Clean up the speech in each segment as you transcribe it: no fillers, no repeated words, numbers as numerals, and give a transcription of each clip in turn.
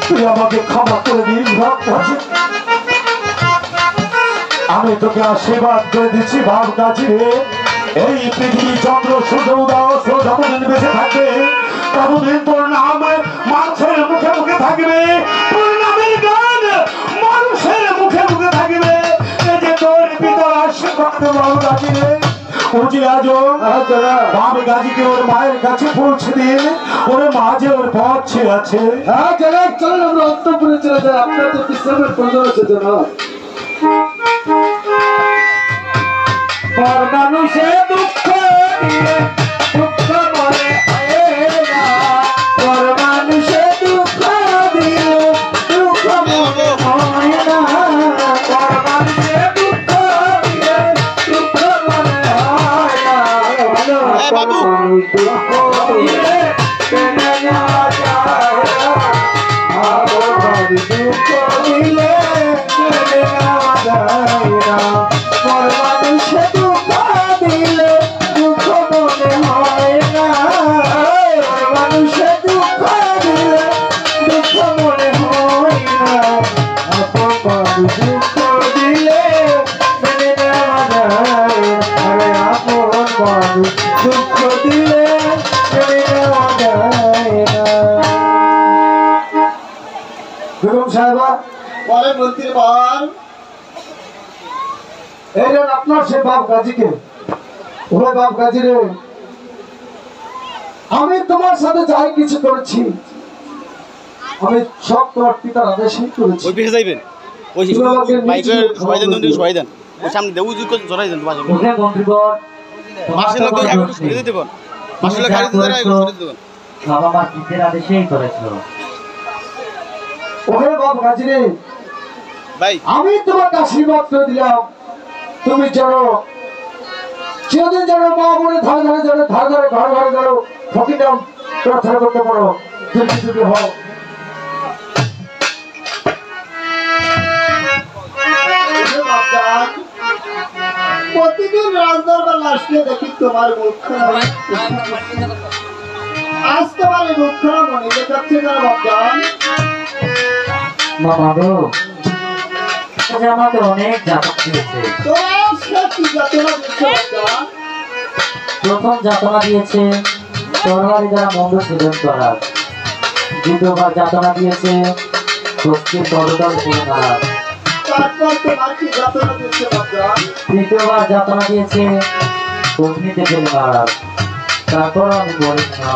তুই আমাকে ক্ষমা করে দিস ভাব গাছি, আমি তোকে আশীর্বাদ করে দিচ্ছি ভাব গাছি রে। এই পৃথিবী চন্দ্র সূর্য উদয় যতদিন বেঁচে থাকবে ততদিন তোর নাম মানুষের মুখে মুখে থাকবে, তোর নামের গান মানুষের মুখে মুখে থাকবে। এই যে তোর পিতার আশীর্বাদ ভাব গাছি রে। বাপ গাজীকে ওর মায়ের কাছে পৌঁছে দিন, ওর মা যে ওর পথ ছেড়ে আছে। হ্যাঁ জনাব, চলেন আমরা অন্তঃপুরে চলে যাই, আপনার তো বিশ্রামের প্রয়োজন আছে জনাব। মানুষে দুঃখ দিয়ে দুঃখ মনে হয় না, পর মানুষে দুঃখ দিয়ে দুঃখ মনে হয় না, পর মানুষে দুঃখ দিয়ে দুঃখ মনে হয় না, দুঃখ দিয়ে কেনে নেওয়া যায় না, দুঃখ দিলে কেনে নেওয়া যায় না, পর মানুষে দুঃখ দিলে দুঃখ মনে হয় না, মানুষে দুঃখ দিলে দুঃখ মনে হয় না, আপন মানুষ দুঃখ দিলে মেনে নেওয়া যায় না, আপন মানুষ দুঃখ দিলে মেনে নেওয়া যায় না। বেগম সাহেবা বলে মন্ত্রী বল, এই রেন আপনার সে বাপ গাজীকে। ওরে বাপ গাজী রে, আমি তোমার সাথে যাই কিছু করেছি আমি সব তোমার পিতার আদেশেই করেছি। ওই পিছে যাইবেন, ওই বাইকের সবাই দেন, নন্দী সবাই দেন, ওই সামনে দেউ উজু করে জড়াই দেন। তোমার ওকে মন্ত্রীগণ, মাসের লোক একটু ছেড়ে দিতে বল, মাসের লোক গাড়ি ধরে একটু ছেড়ে দিতে বল। বাবা মা পিতার আদেশেই করেছিল। ওরে বাপ গাজী রে, ভাই আমি তোমাকে আশীর্বাদ করে দিলাম, তুমি জানো চিরদিন জানো মা বোনের ধারে ধারে জানো, ধারে ধারে ঘরে ঘরে জানো ফকির নাম প্রার্থনা করতে পারো, যদি যদি হও। প্রতিদিন রাজদরবার আসলে দেখি তোমার মুখখানা, আজ তোমার এই মুখখানা মনে দেখাচ্ছে না বাপজান। মামা গো, আজ আমাকে অনেক যাতনা দিয়েছে। তোমার সে কি যাতনা দিচ্ছে বাপজান? প্রথম যাতনা দিয়েছে তরবারি দ্বারা মন্দ সেবন করার, দ্বিতীয়বার যাতনা দিয়েছে শক্তির পদতল ছেড়ে মারার, তারপর তোমার কি যাতনা দিচ্ছে বাপজান? তৃতীয়বার যাতনা দিয়েছে অগ্নিতে ফেলে মারার। তারপর আমি বলি না,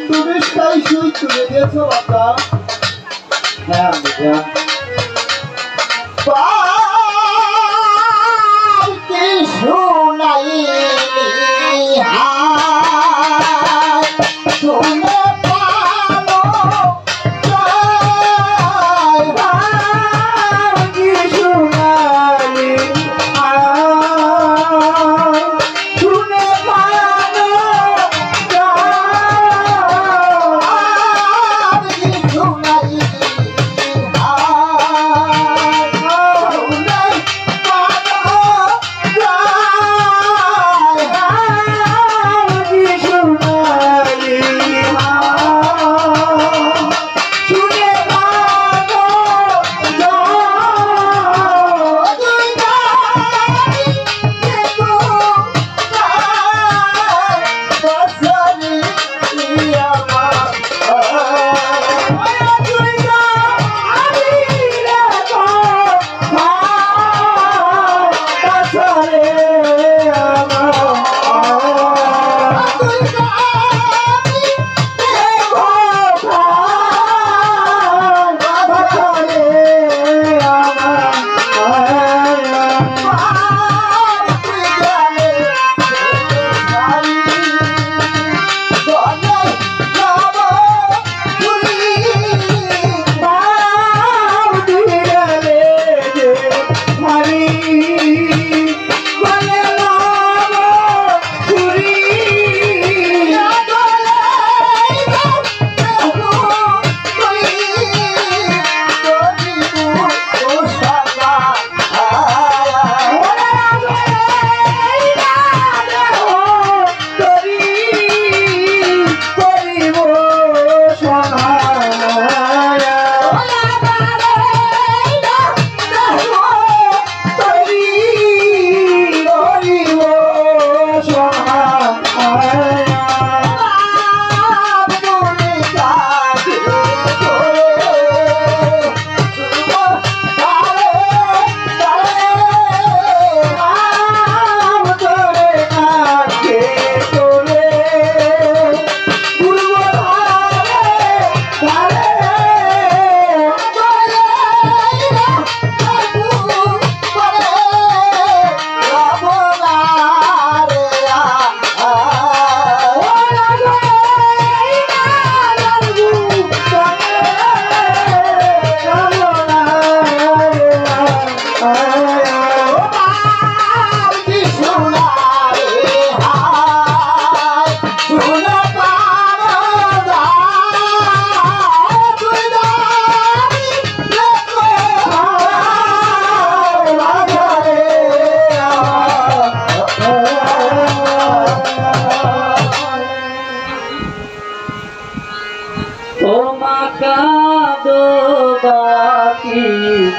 তুমি সেই সুই তুলে দিয়েছো বাপজান। হ্যাঁ আমি জানি। পালকি শোনাই হায়, শুনে পালো যায় পালকি শোনাই হায়, শুনে পালো যায় পালকি শোনাই হায়।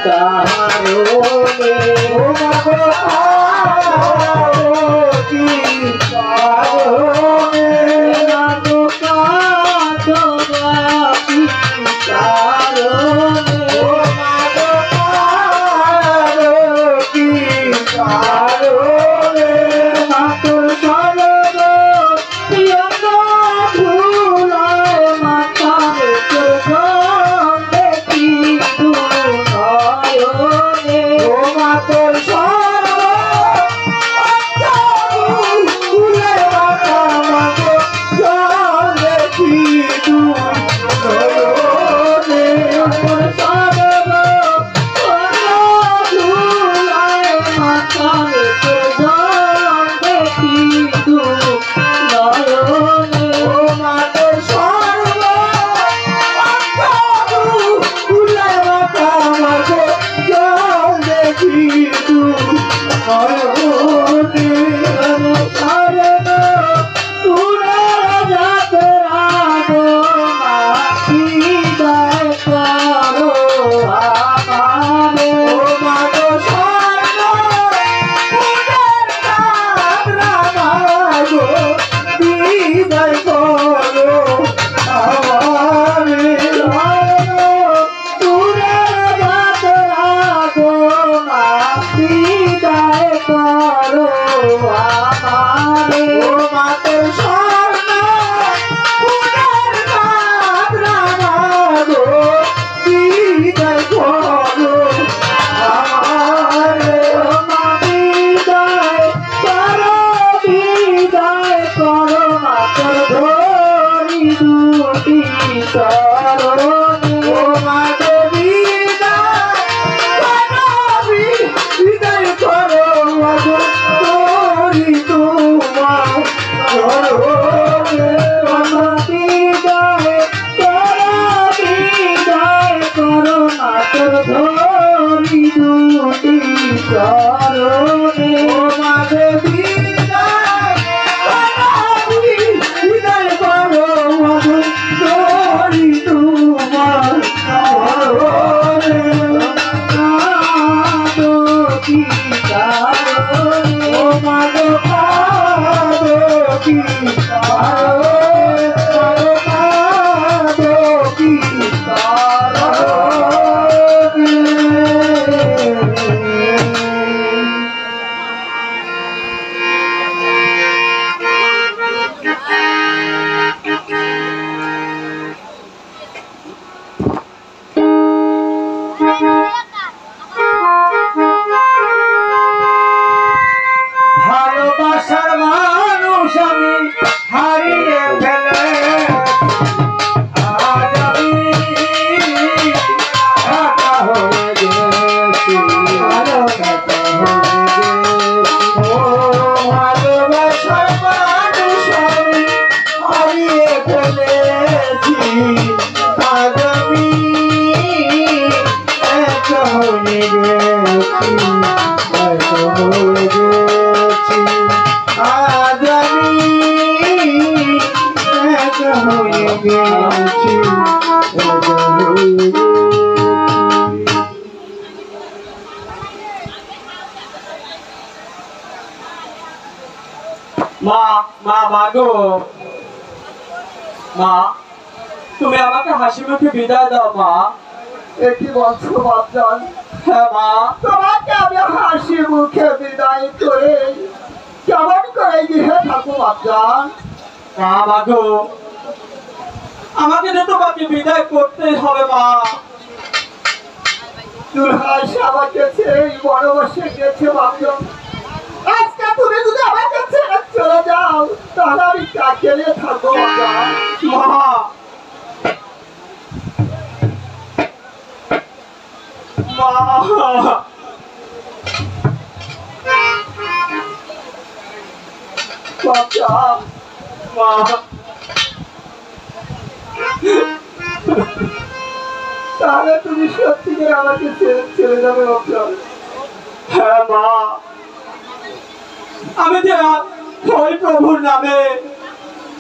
কারণে ও মাগো কি কারণে মাগো কাঁদো কি কারণে ও মাগো কাঁদো কি কারণে মাতর সরব প্রিয়ঙ্গ ভুলায় মাথার চোখ দেখি নয়নে ও মাতর সরব ভুলায় মাথা মাগো দেখি নয়নে মাতর সরব ভুলায় মাথার চোখ দেখি নয়নে ও মাতর সরব ভুলায় মাথা মাগো দেখি নয়নে সরব তুরা যাত্রা গো বিদায় করো আমারে ও মাগো সরব ফুলের যাত্রা মাগো বিদায় করো আমারে তুরা যাত্রা গো বিদায় করো আমারে ও মাতর স্বর্ণ ফুলের যাত্রা মাগো বিদায় করো আমারে ও মা বিদায় করো মাতর ধরি দুটি চরণে ও মাগো বিদায় করো মাগো ধরি তোমার চরণে ও মা বিদায় করো মাতর ধরি দুটি চরণে ও মাগো বিদায় করো মাগো ধরি তোমার চরণে কাঁদো কি কারণে ও মাগো কাঁদো কি কারণে মাগো কাঁদো কি ভালোবাসার মানুষ আমি হারিয়ে ফেলে আজ আমি একা হয়ে গেছি ও ভালোবাসার মানুষ আমি হারিয়ে ফেলেছি আজ আমি একা হয়ে গেছি আজ আমি একা হয়ে গেছি মা মা মাগো মা তুমি আমাকে হাসি মুখে বিদায় দাও মা কি বলছো বাপজান? হ্যাঁ মা তোমাকে আমি হাসি মুখে বিদায় করে কেমন করে গিয়ে থাকো বাপজান? মা মাগো আমাকে যে তোমাকে বিদায় করতেই হবে মা দুলহাস আমাকে ছেড়ে বনবাসে গেছে বাপজান। আজকে তুমি যদি আমাকে ছেড়ে চলে যাও তাহলে আমি কাকে নিয়ে থাকবো বাপজান? মা বাপজান মা তাহলে তুমি সত্যি করে আমাকে ছেড়ে যাবে বাপজান? হ্যাঁ মা আমি যে ওই প্রভুর নামে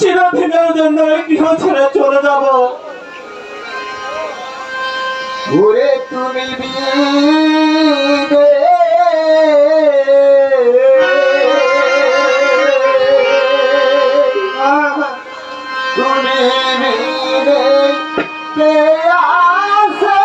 চিরদিনের জন্য এই গৃহ ছেড়ে চলে যাব ওরে তুমি বিদে তুমি বিদে কে আসে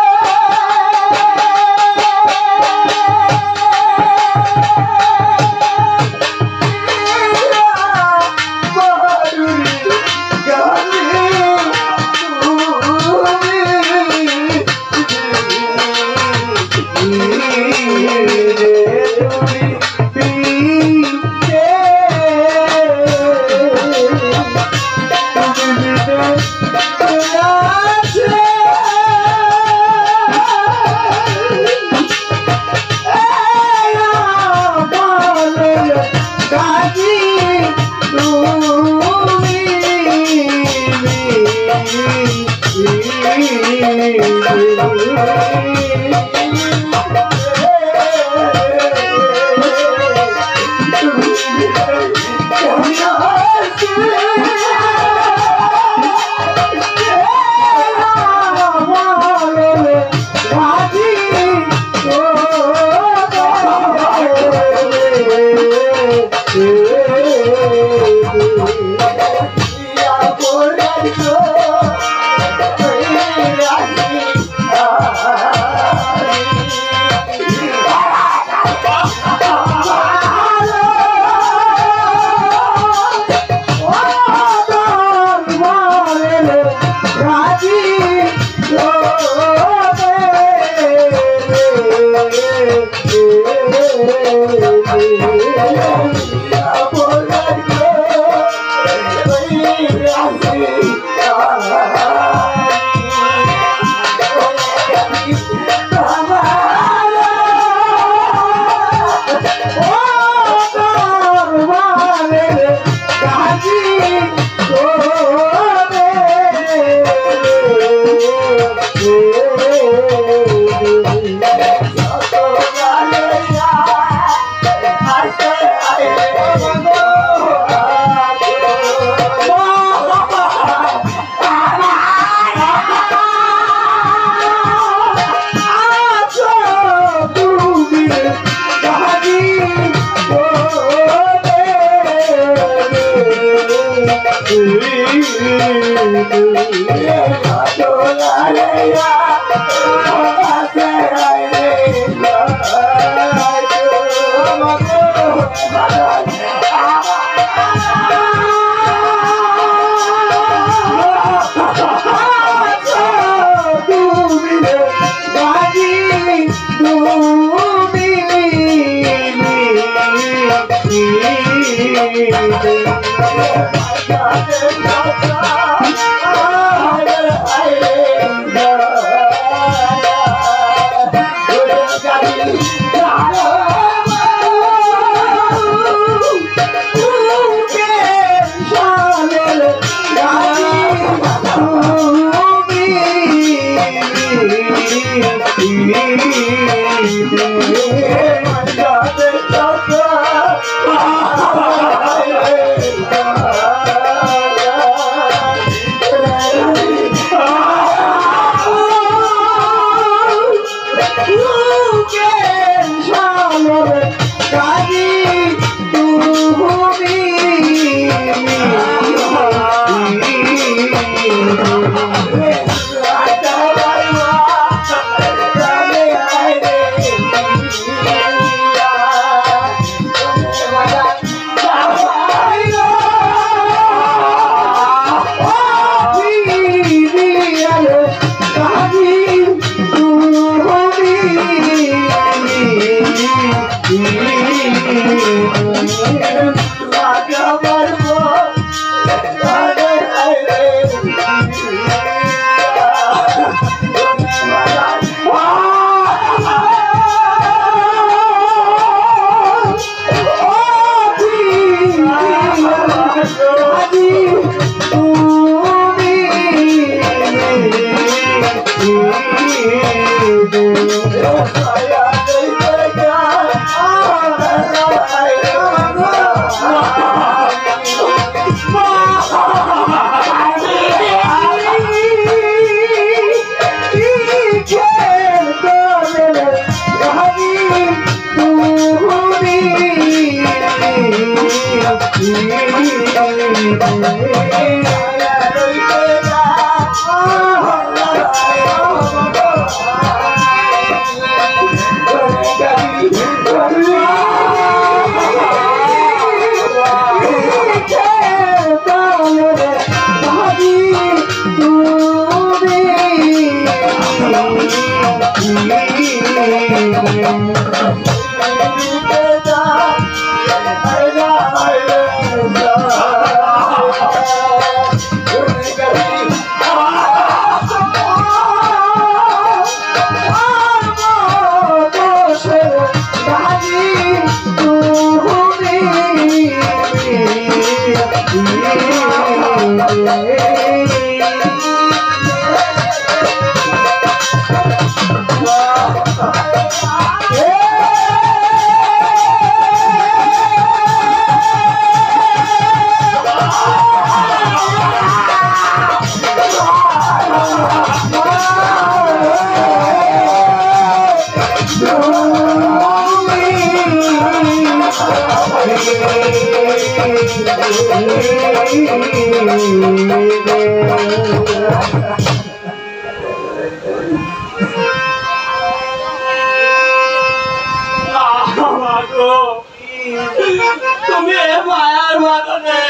তুমি মায়ার বাগানে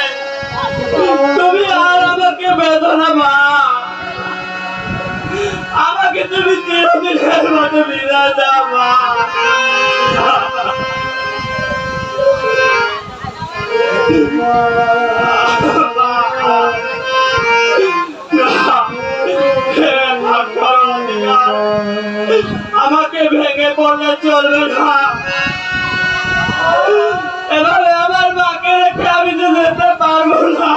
তুমি আর আমাকে বেদনা মা আমাকে তুমি চিরদিনের মতো বিদায় দাও মা আমাকে ভেঙে পড়লে চলবে না এভাবে আমার মাকে রেখে আমি তো যেতে পারবো না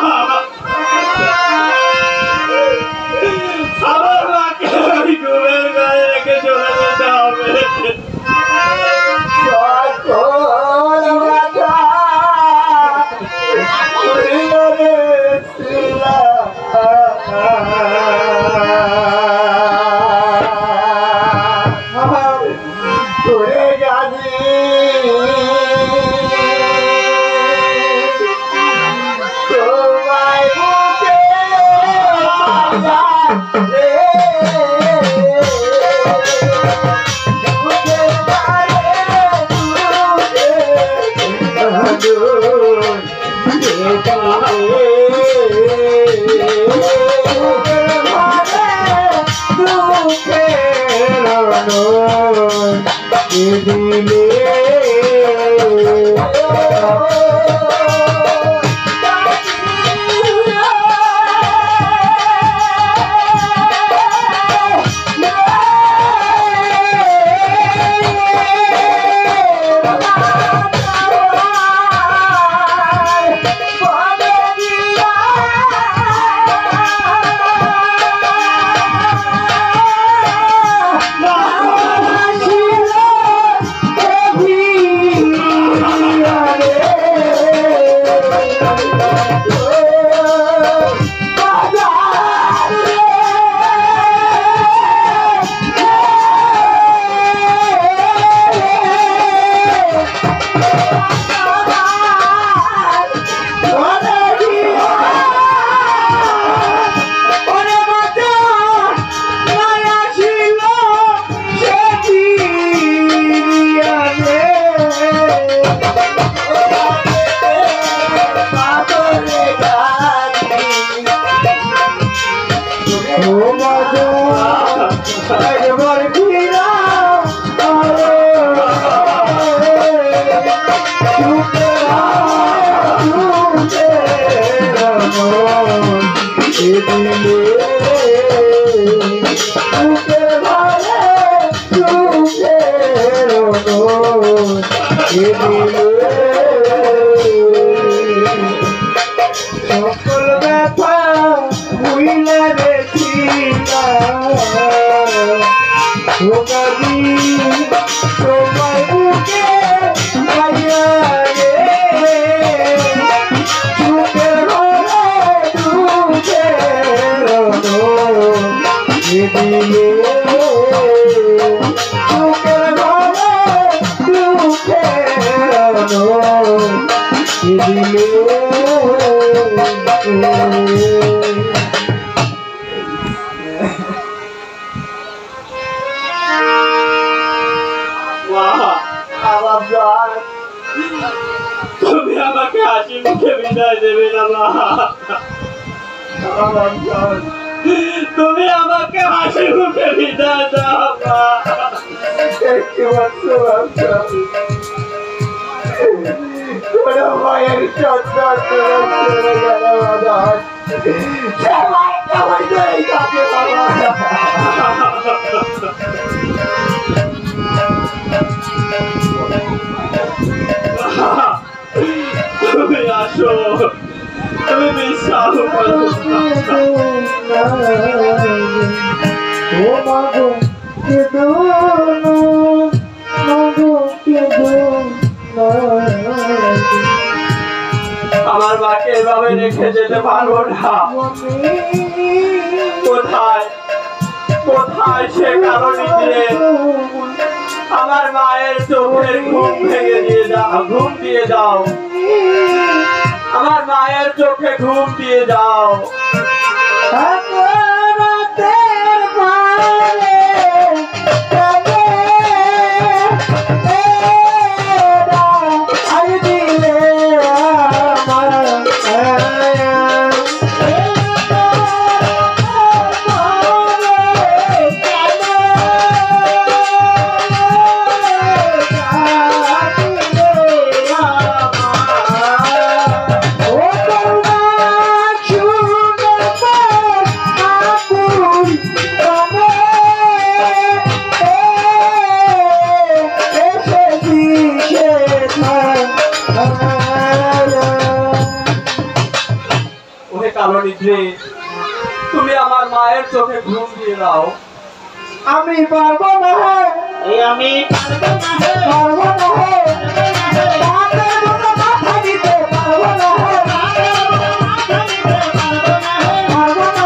আমার মাকে আমি ঘুমের গায়ে রেখে চলে যেতে হবে মা, আমার জান, তুমি আমাকে হাসি মুখে বিদায় দেবে না মা। আমার জান, তুমি আমাকে হাসি মুখে বিদায় দাও মা। একটু মাত্র ভাবছো কোনো মায়ের সন্তান চলে গেল আমার, সে মায়ের কেমন নেই তাকে বাবা। তুমি আসো, তুমি বিশ্বাস করো। ও মাগো কেঁদো না, মাগো কেঁদো না। আমার মাকে এভাবে রেখে যেতে পারবো না। কোথায় কোথায় সে কারণে আমার মায়ের চোখের ঘুম ভেঙে দিয়ে দাও, ঘুম দিয়ে দাও। আমার মায়ের চোখে ঘুম দিয়ে দাও। তুমি আমার মায়ের চোখে ঘুম দিয়ে দাও। আমি পারবো না, আমি পারবো না, পারবো না, মাথার মতো মাথা দিতে পারবো না, পারবো না,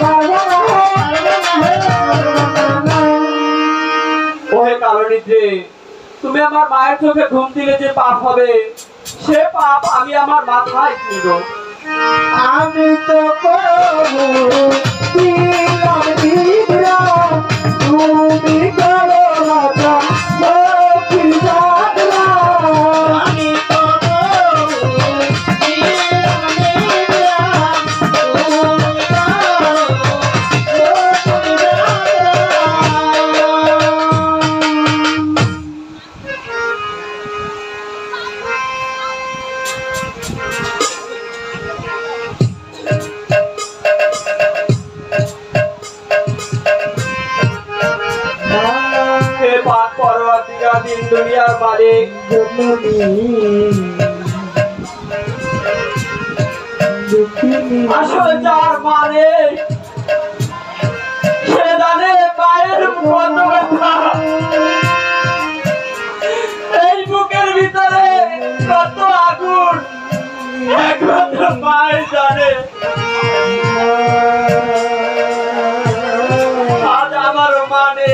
পারবো না। ওহে কালনিদ্রে, তুমি আমার মায়ের চোখে ঘুম দিলে যে পাপ হবে, সে পাপ আমি আমার মাথায় নিব। আমি তো প্রভু দিলাম দিলাম, তুমি করো রাজা লক্ষ্মী জাগলা। আমি প্রভু দিলাম দিলাম, তুমি করো লক্ষ্মী দিন দুনিয়ার মালিক, আসলে যার মালিক সে জানে মায়ের কত ব্যথা, এই বুকের ভিতরে কত আগুন একমাত্র মায়ের জানে। আজ আমার মানে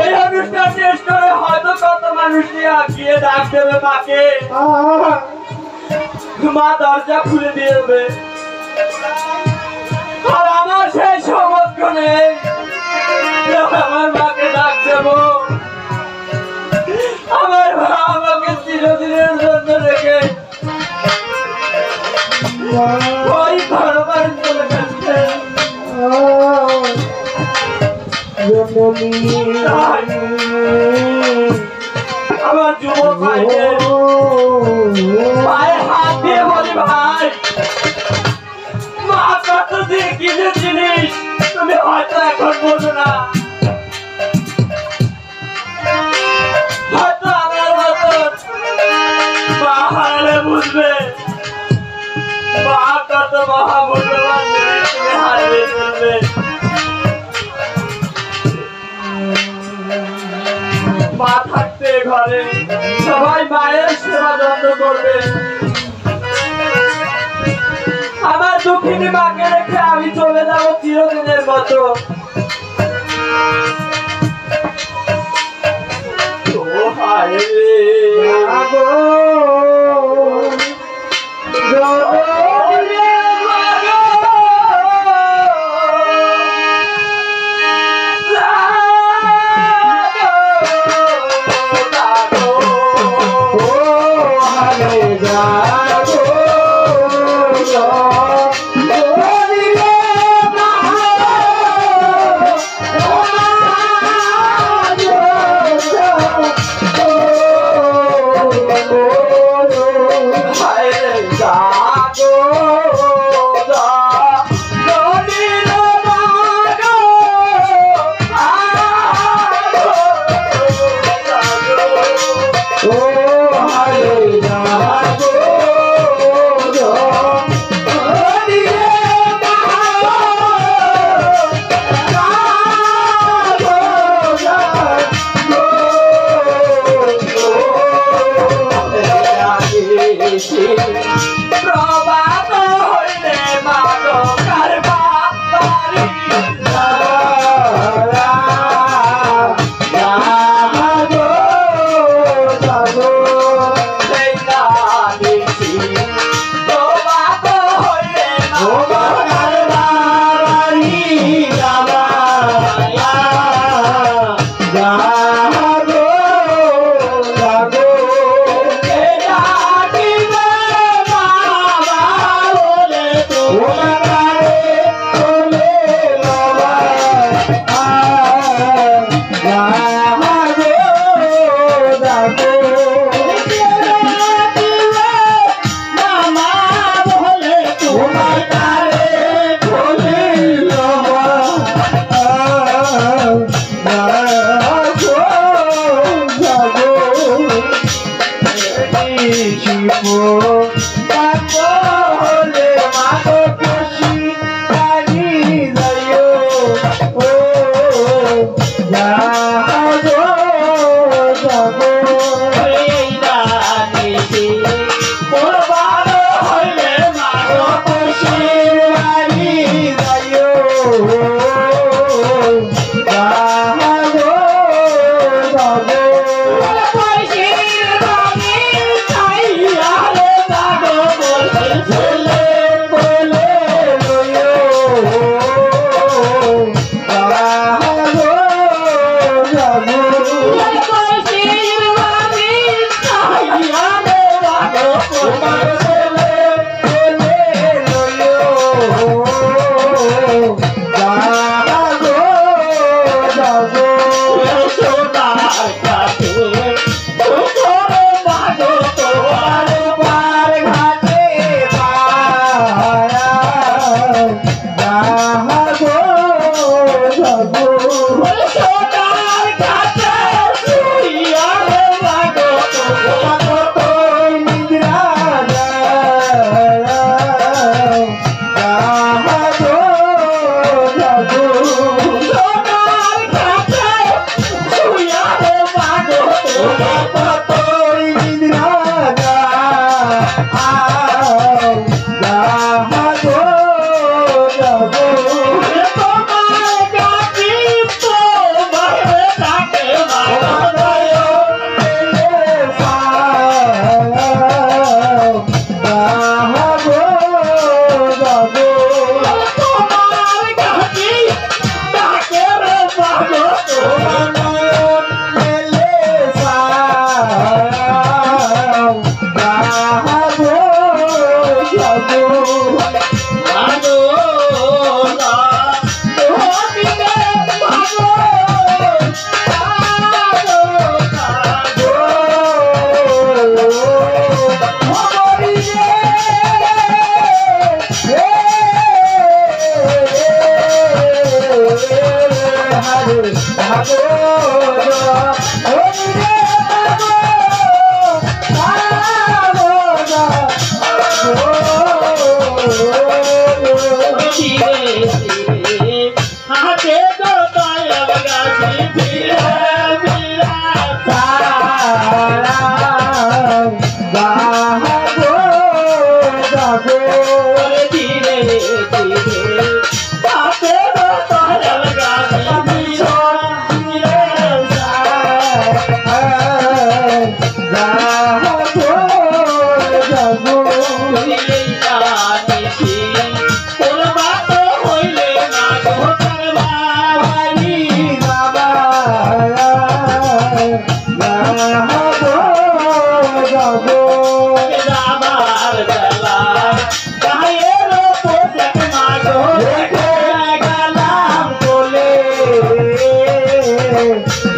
এই অনুষ্ঠান শেষ করে হয়তো কত মানুষ নিয়ে গিয়ে ডাক দেবে মাকে, মা দরজা খুলে দিয়ে দেবে, আর আমার সেই সামর্থ্য নেই আমার মাকে ডাক দেব। আমার মা আমাকে চিরদিনের জন্য রেখে ওই ঘরবাড়ি চলে গেছে। আমার যুবক ভাইদের পায়ে হাত দিয়ে বলি, ভাই মা কত দিয়ে কিনে জিনিস তুমি হয়তো এখন বোঝো না, হয়তো আমার মতো মা হারালে বুঝবে মা কত মহামূল্যবান জিনিস তুমি হারিয়ে ফেলবে। মা থাকতে ঘরে সবাই মায়ের সেবা যত্ন করবে, আমার দুঃখিনী মাকে রেখে আমি চলে যাবো চিরদিনের মতো। ও হায় রে, নিশি প্রভাত হইলে মাগো কারবারি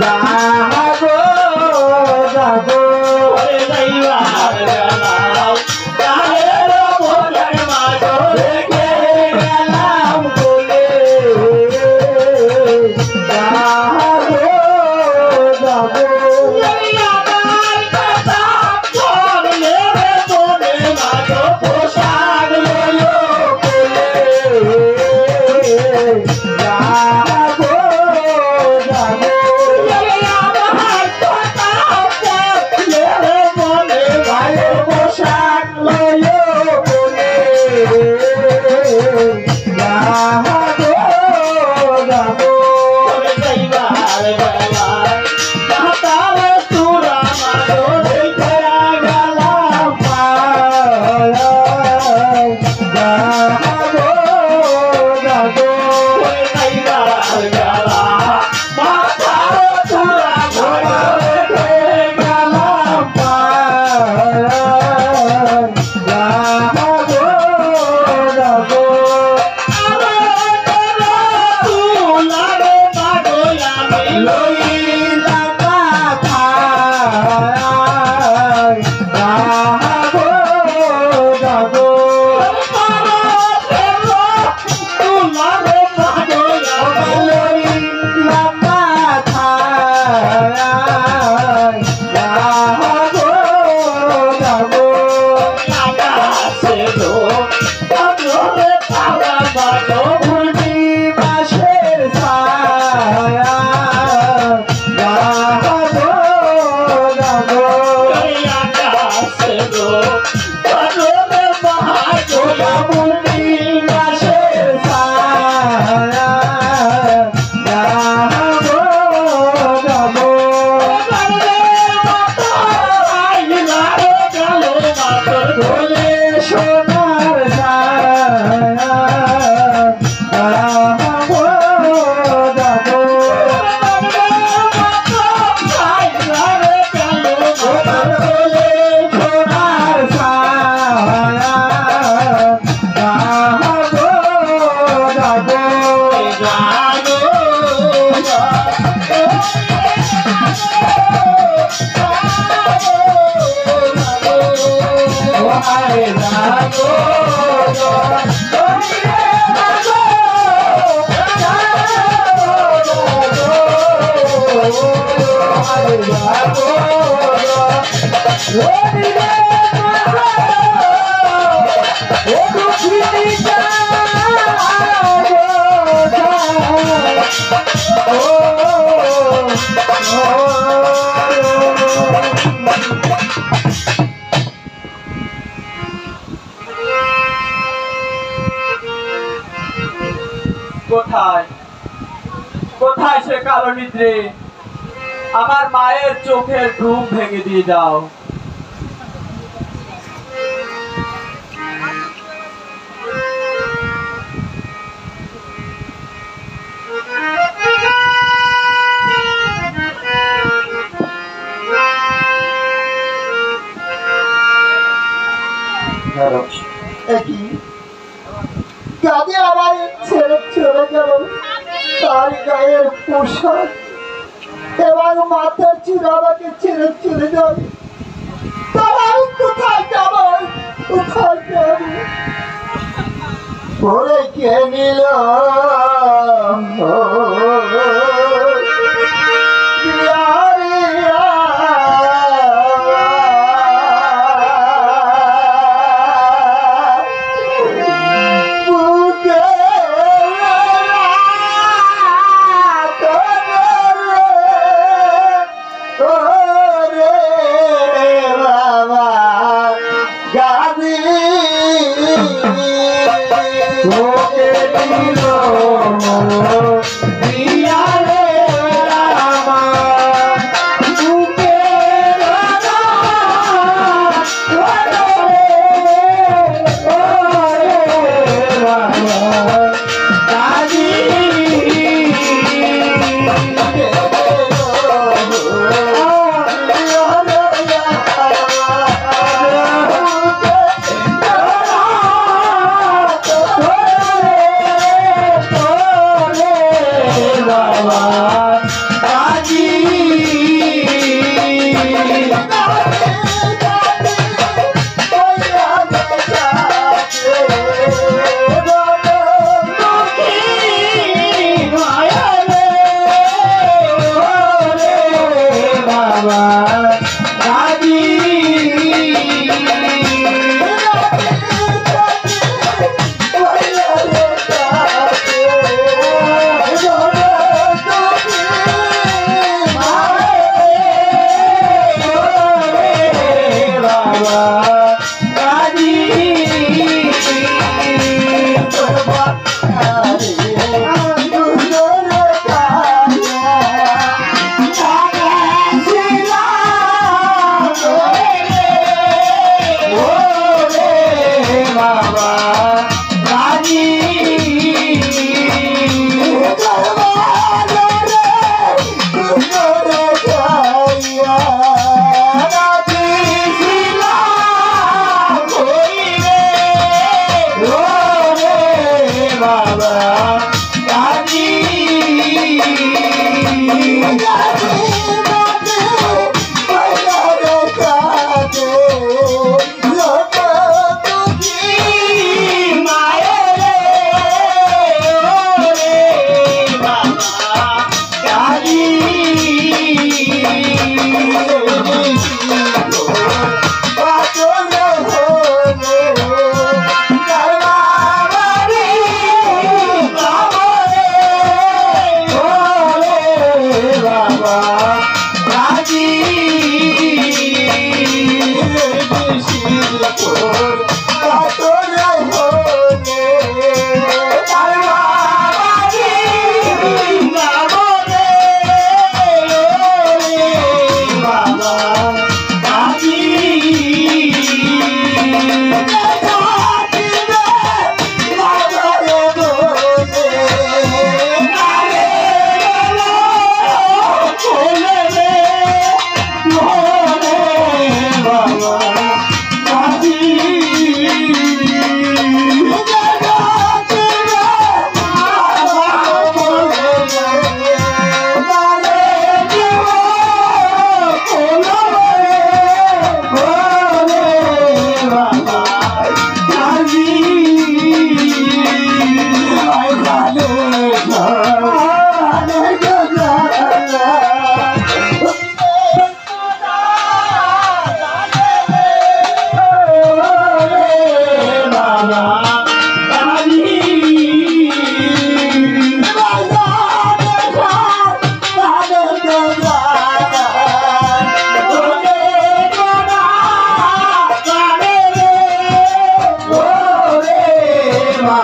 Bye. কোথায় কোথায় সে কালো নিদ্রে? আমার মায়ের চোখের ঘুম ভেঙে দিয়ে যাও। কাজে আমার ছেড়ে চলে গেল তার গায়ের পোশাক এবং মাথার চুল আমাকে ছেড়ে চলে যাবে। তাহলে আমি কোথায় যাব? কোথায় যাব? পরে কে নিল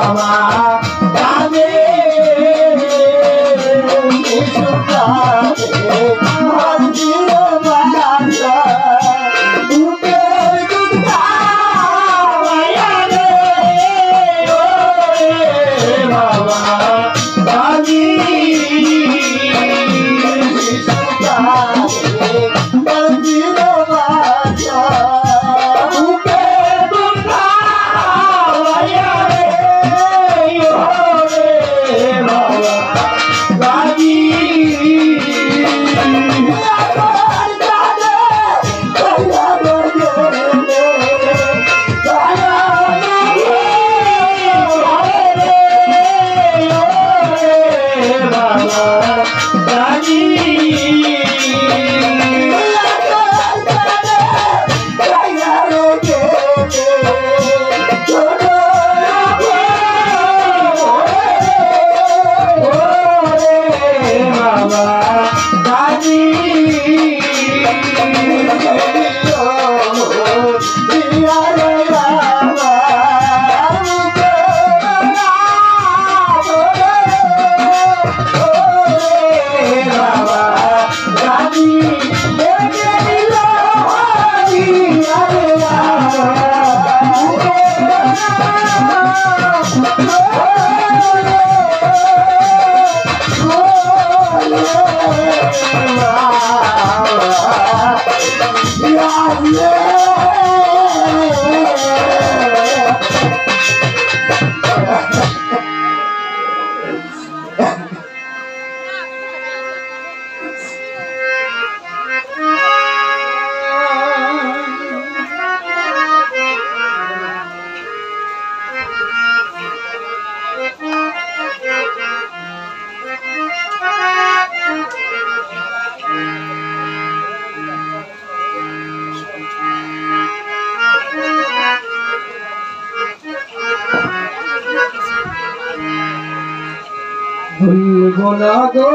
বাবা গানে সুতারে মন্দির বাজা বুকের দুধ খাওয়াইয়া রে ও রে বাবা গানে সুতারে মন্দির বাজা বুকের দুধ খাওয়াইয়া রে ও রে বাবা গানে ভুলব না গো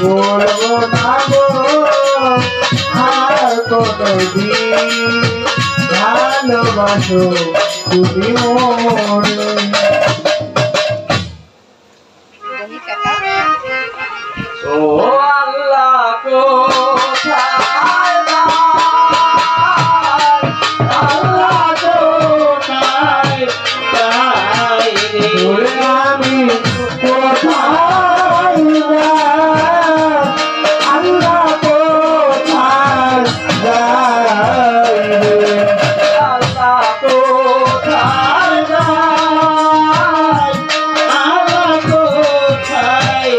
বলব না গো আর কতদিন ভালোবাসো তুমি মনে ও আল্লাহ কোথায় আল্লাহ কোথায় আমি কোথায় আল্লাহ কোথায় আল্লাহ কোথায় আল্লাহ কোথায়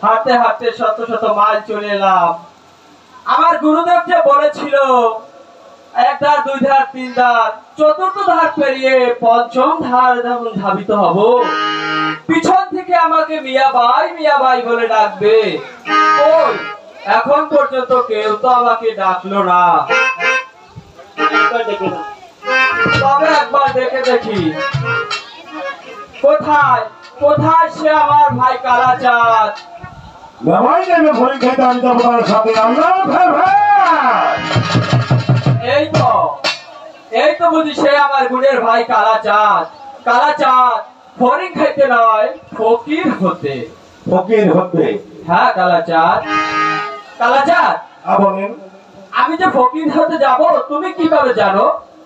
হাঁটতে হাঁটতে শত শত মাইল চলে এলাম। আমার গুরুদেব যে বলেছিল এক ধার, দুই ধার, তিন ধার, চতুর্থ ধার পেরিয়ে পঞ্চম ধার যেমন ধাবিত হব, পিছন থেকে আমাকে মিয়াবাই বলে ডাকবে। ওই এখন পর্যন্ত কেউ তো আমাকে ডাকলো না। তবে একবার দেখে দেখি কোথায় কোথায় সে আমার ভাই কালাচাঁদ। এই তো বুঝি সে আমার গুণের ভাই কালাচাঁদ। কালাচাঁদ ফরিং খাইতে নয়, ফকির হতে। ফকির হতে? হ্যাঁ কালাচাঁদ। কালাচাঁদ বলেন। আমি যে ফকির হতে যাব তুমি কিভাবে জানো?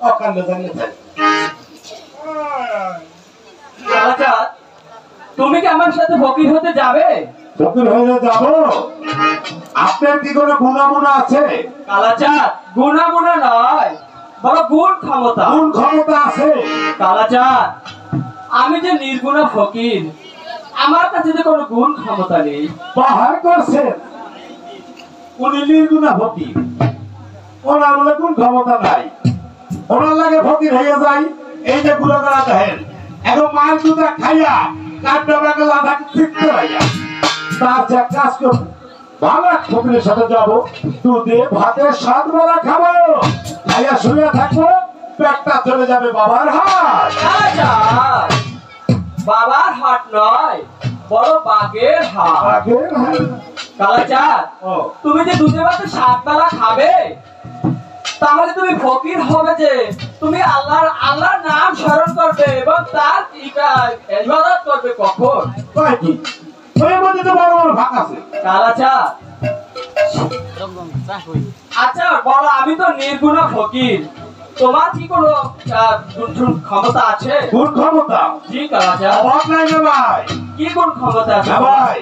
অকাণ্ড জানিয়েছে। আচ্ছা তুমি কি আমার সাথে ফকির হতে যাবে? ফকির হয়ে যাব? আপনার কি কোনো গুণাগুণা আছে? কালাচাঁদ গুণাগুণা নয়, বড় গুণ ক্ষমতা। গুণ ক্ষমতা আছে? কালাচাঁদ আমি যে নির্গুণা ফকির, আমার কাছে যে কোনো গুণ ক্ষমতা নেই। বাহার করছেন উনি নির্গুণা ফকির, ওনার বলে কোন ক্ষমতা নাই, ওনার লাগে ফকির হয়ে যায়। এই যে গুণাগারা দেখেন এখন মায়ের দুধা খাইয়া কাটটা বাগে লাধা ফিরতে হইয়া তার যে কাজ করবো ভালো এক ফকিরের সাথে যাবো, দুধে ভাতে 7 বেলা খাবো, খাইয়া শুয়ে থাকবো, পেটটা চলে যাবে বাবার হাট। কালাচাঁদ বাবার হাট নয়, বড় বাগের হাট। আগের হাট। কালাচাঁদ ও তুমি যে দুধে ভাতে 7 বেলা খাবে, তাহলে তুমি ফকির হবে যে তুমি আল্লাহর নাম স্মরণ করবে এবং তার ইবাদত করবে কখন? কয় কি ওই মধ্যে তো বড় বড় ভাগ আছে। কালাচাঁদ আচ্ছা বলো, আমি তো নির্গুণা ফকির, তোমার কি কোনো গুণ ক্ষমতা আছে? গুণ ক্ষমতা? জি কালাচাঁদ। অভাব নাই রে ভাই। কি কোন ক্ষমতা আছে? না ভাই,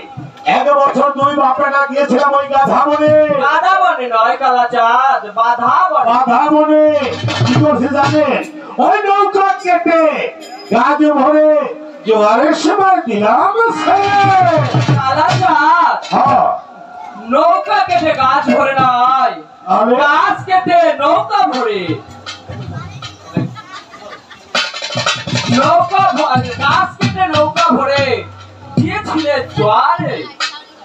1 বছর 2 বাপেটা গিয়েছিলাম ওই গাধা বনে। গাধা বনে নয় কালাচাঁদ, বাধা বনে। বাধা বনে কি করছে জানেন? ওই নৌকা কেটে গাছ ভরে জোয়ারের সময় দিলাম কালাচাঁদ নৌকা কেটে গাছ ভরে নয়, আরে? গাছ কেটে নৌকা ভরে। গাছ কেটে নৌকা ভরে গিয়েছিলে জোয়ারে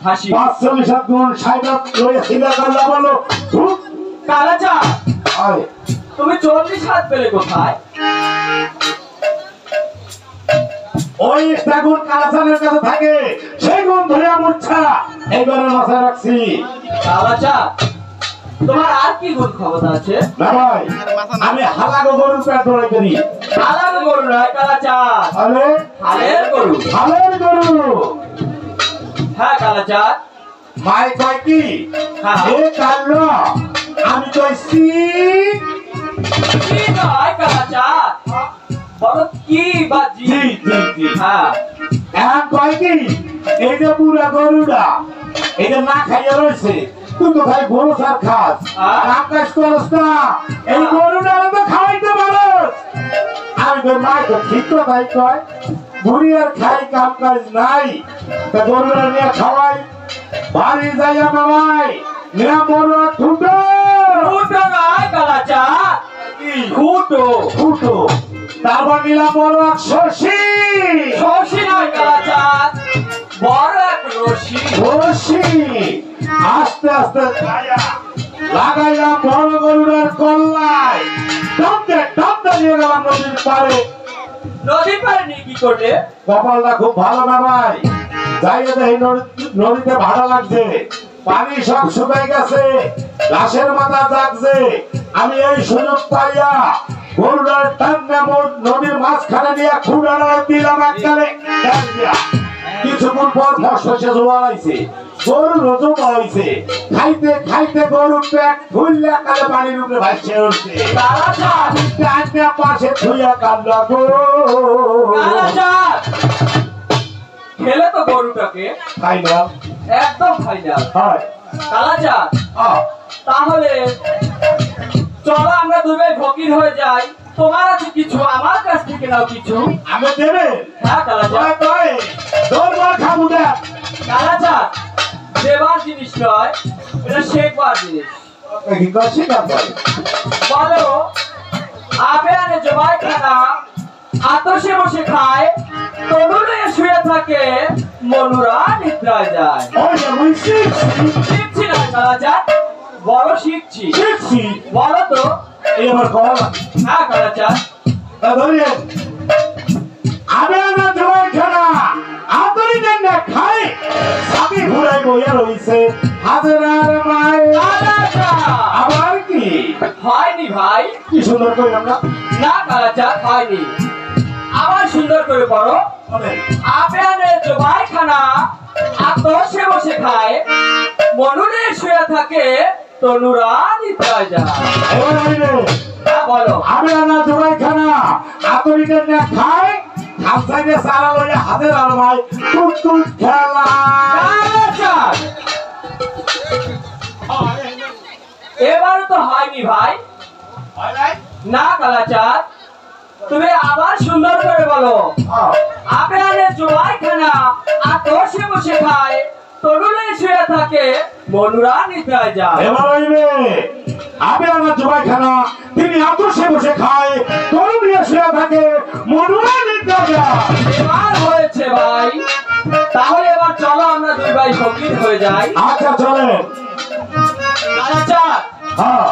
হাসি। 45 গুণ 60 রয়েছিল গাল্লা বলো। কালাচাঁদ আরে তুমি 40 হাত পেলে কোথায়? ওই একটা গুণ কালাচানের কাছে থাকে, সেই গুণ ধরে মূর্ছা এইবারে মাথায় রাখছি। কালাচাঁদ তোমার আর কি গুণ ক্ষমতা আছে? না ভাই, আমি হালাগো গরুর পেট ধরে করি। হালাল গরু নয় কালাচাঁদ, আরে হালের গরু। হালের গরু। হ্যাঁ কালাচাঁদ। মাই কয় কি হ্যাঁ। এ কাল্লা আমি কইছি কি নয় কালাচাঁদ, বলো কি বা জি? জি জি জি। হ্যাঁ এখন কয় কি এই যে পুরা গরুটা এই যে না খাইয়া রয়েছে, তুই তো খাই গরু সার খাস, কাম কাজ করস না, এই গরুটা তো খাওয়াইতে পারস। আমি কই মা তো ঠিক তো তাই কয়, বুড়ি আর খাই কাম কাজ নাই, তা গরুটা নিয়ে খাওয়াই। বাড়ি যাইয়া মামাই নিয়া বড় ঠুটো ফুটো নয় কালাচাঁদ, ফুটো। ফুটো, তারপর নিলাম বড় এক শশী। শশী নয় কালাচাঁদ, বড় এক রশি। রশি আস্তে আস্তে লাগাইলাম বড় গরুটার কল্লায়, টানতে নিয়ে গেলাম নদীর পাড়ে। নদী পারে নিয়ে কি করলে? কপালটা খুব ভালো না ভাই, যাইয়ে দেখি নদীতে ভাড়া লাগছে, পানি সব শুকাই গেছে, ঘাসের মাথা জাগছে। আমি এই সুযোগ পাইয়া গরুটার টান্না নদীর মাঝখানে নিয়ে খুঁড়াটা দিলাম এককালে। কিছুক্ষণ পর ফসফসে জোয়ার আইছে, গরু রোজো পাইছে, খাইতে খাইতে গরুর পেট ফুললে কালে পানির উপরে ভাসছে উঠছে। কালাচাঁদ টান্না পাশে ধুইয়া কান্না গো। কালাচাঁদ খেলে তো গরুটাকে? খাই না। একদম খাই না। হয় কালাচাঁদ তাহলে চলো আমরা দুই ফকির হয়ে যাই, তোমার আছে কিছু, আমার কাছ থেকে নাও কিছু। আমি দেবে? হ্যাঁ কালাচাঁদ। দরবার খাবো না। কালাচাঁদ দেবার জিনিস নয়, এটা শেখবার জিনিস। কি করছি না ভাই? বলো আবে আনে জবাই খানা, আতসে বসে খায়, তরুণে শুয়ে থাকে, মনুরা নিদ্রায় যায়। ওই যে আমি শিখছি না কালাচাঁদ, বলো শিখছি। শিখছি। বলো তো। এই আমার কল। হ্যাঁ কালাচাঁদ। ধরেন আমি না জবাই খানা আতরি দেন খাই, সাথে ঘুরাই বইয়া রইছে হাজার মায়। আবার কি হয়নি ভাই? কি সুন্দর করে আমরা। না কালাচাঁদ হয়নি, আবার সুন্দর করে পড়ো। আপে আনে জবাই খানা, আতসে বসে খায়, মনুরে শুয়ে থাকে, তনুরা নিতাই যায়। এবার হইলে হ্যাঁ বলো। আমি না জোড়াই খানা আতরিকের না খাই খামসাইতে সারা লইয়া হাতে আর ভাই টুক খেলা কালাচাঁদ, এবার তো হয়নি ভাই। না কালাচাঁদ, তুমি আবার সুন্দর করে বলো। আপে আনে জোয়াই খানা আর বসে বসে খায়, তরুণে শুয়ে থাকে, মনুরা নিদ্রায় যায়। এবার হইবে আমি না জোড়াই খানা তিনি আতসে বসে খায় তরু নিয়ে শুয়ে থাকে মনুরা নিদ্রা যায়। এবার হয়েছে ভাই, তাহলে এবার চলো আমরা দুই ভাই ফকির হয়ে যাই। আচ্ছা চলেন। কালাচাঁদ, হ্যাঁ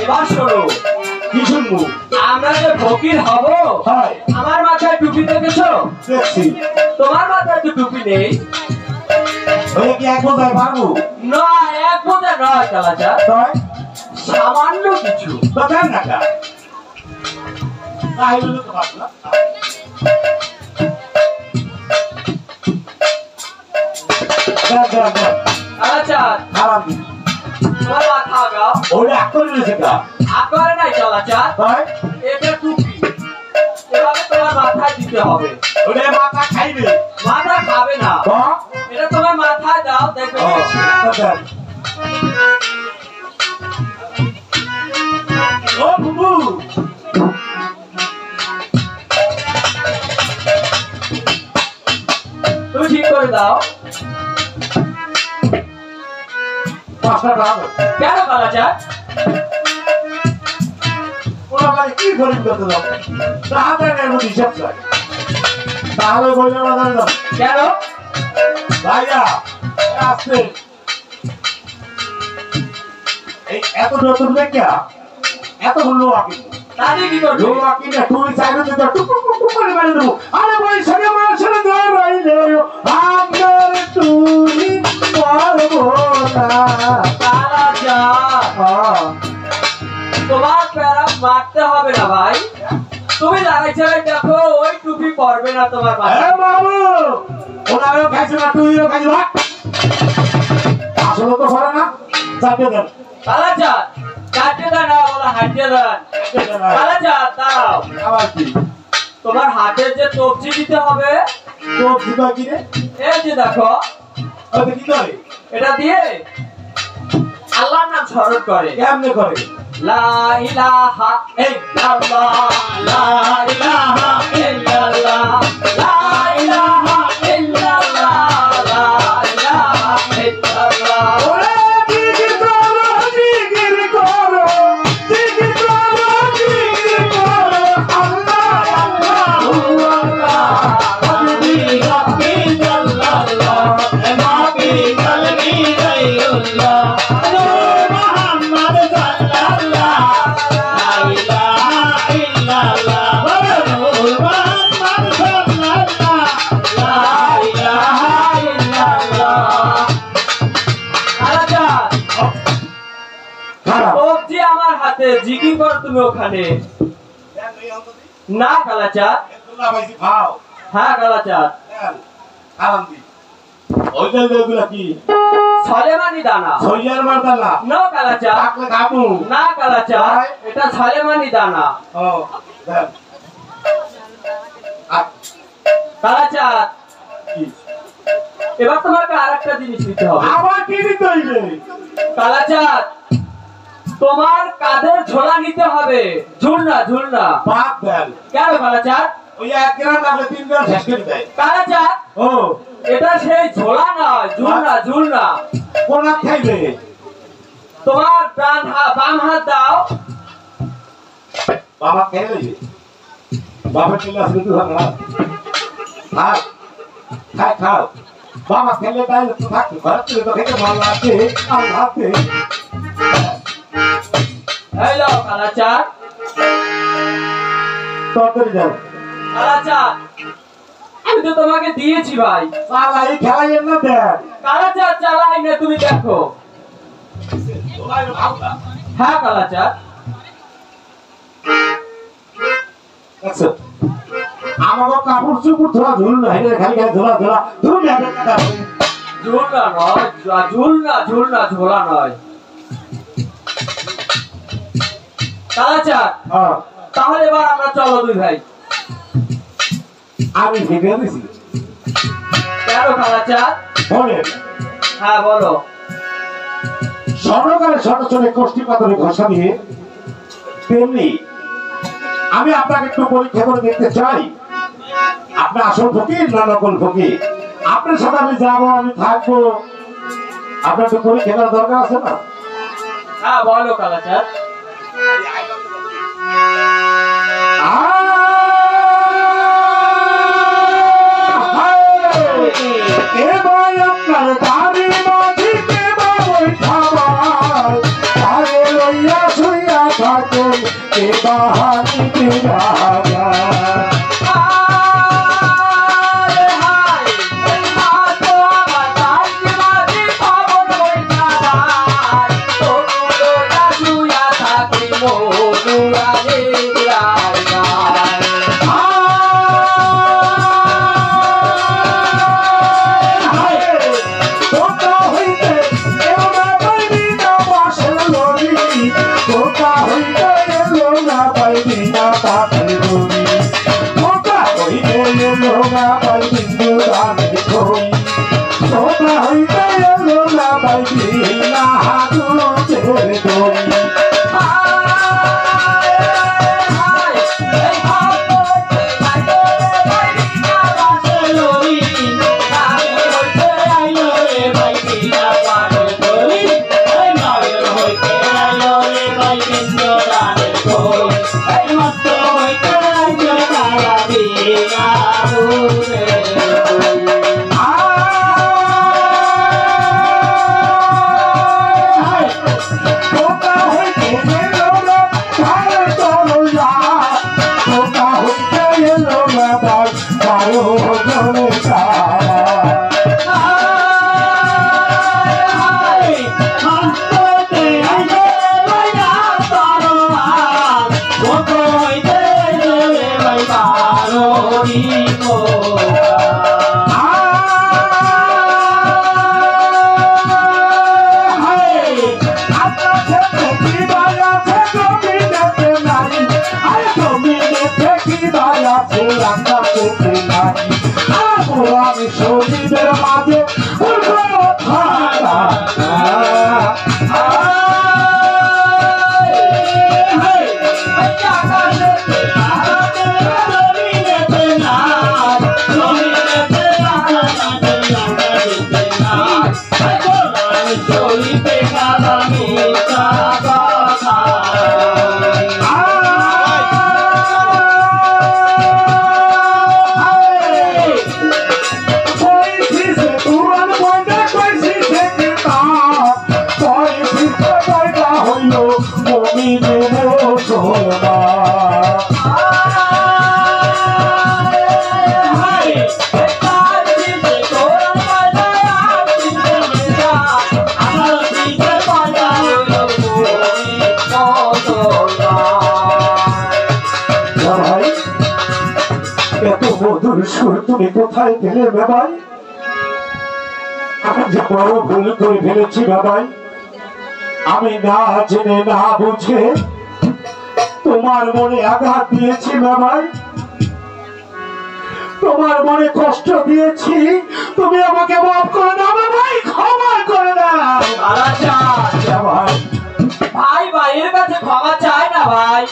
এবার শোনো, কি শুনবো? আমরা যে ফকির হব, হয় আমার মাথায় টুপি দেখেছো? দেখছি। তোমার মাথায় তো টুপি নেই। ওই কি এক বোঝায় পারবো? না, এক বোঝা নয় কালাচাঁদ, তাই সামান্য কিছু। তো দেন না কা তাই হলো তো পারবো না। দেন দেন দেন কালাচাঁদ, খারাপ দিন তোমার মাথা আগাও। ওটা এক করে দিয়েছে কা আগারে নাই কালাচাঁদ, তাই এটা টুপি, এভাবে তোমার মাথায় দিতে হবে। ওটা মাথা খাইবে মাথা খাবে না, তো এটা তোমার মাথায় দাও, দেখবে ও কিছু। তো দেন। ও বুবু তুমি ঠিক করে দাও। 5টা টাকা কেন কালাচাঁদ? ওরা মানে কি গরিব করতে দাও তাহাদের মধ্যে হিসাব চাই তাহলে বইলে বাজারে দাও কেন? ভাইয়া আসতে এই এত নতুন দেখা এত লো আকি তাহলে কি করবে? লো আকি না তুই চাইবে তো টুক টুক টুক করে মেরে দেবো আরে ভাই সরে মানুষের দর রইলে আমার তুই পারবো না কালাচাঁদ, তোমার প্যারা মারতে হবে না ভাই, তুমি দাঁড়াই ছেড়ে দেখো, ওই টুপি পরবে না তোমার এ মাথায়। বাবু ওনারও খাইছে না তুইও খাইছে ভাগ আসলে তো পড়ে না চাপে দেন কালাচাঁদ, কাটিয়ে দেন না, বলা হাঁটিয়ে দেন। কালাচাঁদ দাঁড়াও, আবার কি তোমার হাতের যে তবজি দিতে হবে, তো দিবা কি রে এই যে দেখো, ওটা কি করে এটা দিয়ে আল্লাহর নাম স্মরণ করে। কেমনে করে লা ইলাহা ইল্লাল্লাহ, লা ইলাহা ইল্লাল্লাহ, লা ইলাহা ইল্লাল্লাহ, লা ইলাহা ইল্লাল্লাহ। ওরে জিকির করো আল্লাহ আল্লাহ তবজি আমার হাতে, জিকির কর তুমি ওখানে। না কালাচাঁদ, হ্যাঁ কালাচাঁদ, সলেমানি দানা। না কালাচাঁদ, না কালাচাঁদ, এটা সলেমানি দানা। কালাচাঁদ, এবার তোমাকে আরেকটা জিনিস দিতে হবে। আবার কি দিতে হইবে কালাচাঁদ, তোমার কাঁধের ঝোলা নিতে হবে, ঝুলনা ঝুলনা। বাদ দেন কেন কালাচাঁদ? ওই 1 গ্রাম লাগলে 3 গ্রাম শেষ করে দেয় কালাচাঁদ, ও এটা সেই ঝোলা নয়, ঝুলনা ঝুলনা। কোন হাত খাইবে তোমার বাম হাত দাও। বাবা খেয়ে লইবে বাবা চলে আসবে তুই ভাঙা খাও খাই খাও বাবা খেলে তাই তো থাকতে ঘর থেকে তো খেতে ভালো আছে আর হাতে এই নাও কালাচাঁদ। তরকারি দাও কালাচাঁদ, আমি তো তোমাকে দিয়েছি ভাই। চালাই খেলাইয়ের না দেন কালাচাঁদ চালাই না, তুমি দেখো। হ্যাঁ কালাচাঁদ, আচ্ছা আমাকে কাপড় চুপড় ধরা ঝুল না হেঁটে খালি খালি ধরা ধরা ধরুন ঝুলনা নয়, ঝুলনা ঝুলনা ঝোলা নয়। কালাচাঁদ, হ্যাঁ, তাহলে এবার আমরা চলো দুই ভাই। আমি ভেবে দিছি কেন কালাচাঁদ? বলেন হ্যাঁ বলো। স্বর্ণকারে স্বর্ণচরে কোষ্ঠী পাথরে ঘষা দিয়ে তেমনি আমি আপনাকে একটু পরীক্ষা করে দেখতে চাই আপনি আসল ফকির না নকল ফকির। আপনার সাথে আমি যাবো, আমি থাকবো, আপনার একটু পরীক্ষা করার দরকার আছে না? হ্যাঁ বলো কালাচাঁদ। এবার আপনার দাবি মাঝিতে খাবার আরে লইয়া শুইয়া থাকেন এ বাহানিতে রাজা। শরীরের মাঝে তুমি কোথায় গেলে বাবাই? আমি যে বড় ভুল করে ফেলেছি বাবাই, আমি না জেনে না বুঝে তোমার মনে আঘাত দিয়েছি বাবাই, তোমার মনে কষ্ট দিয়েছি, তুমি আমাকে মাফ করে দাও বাবাই, ক্ষমা করে দাও। ভাই ভাইয়ের কাছে ক্ষমা চায় না ভাই।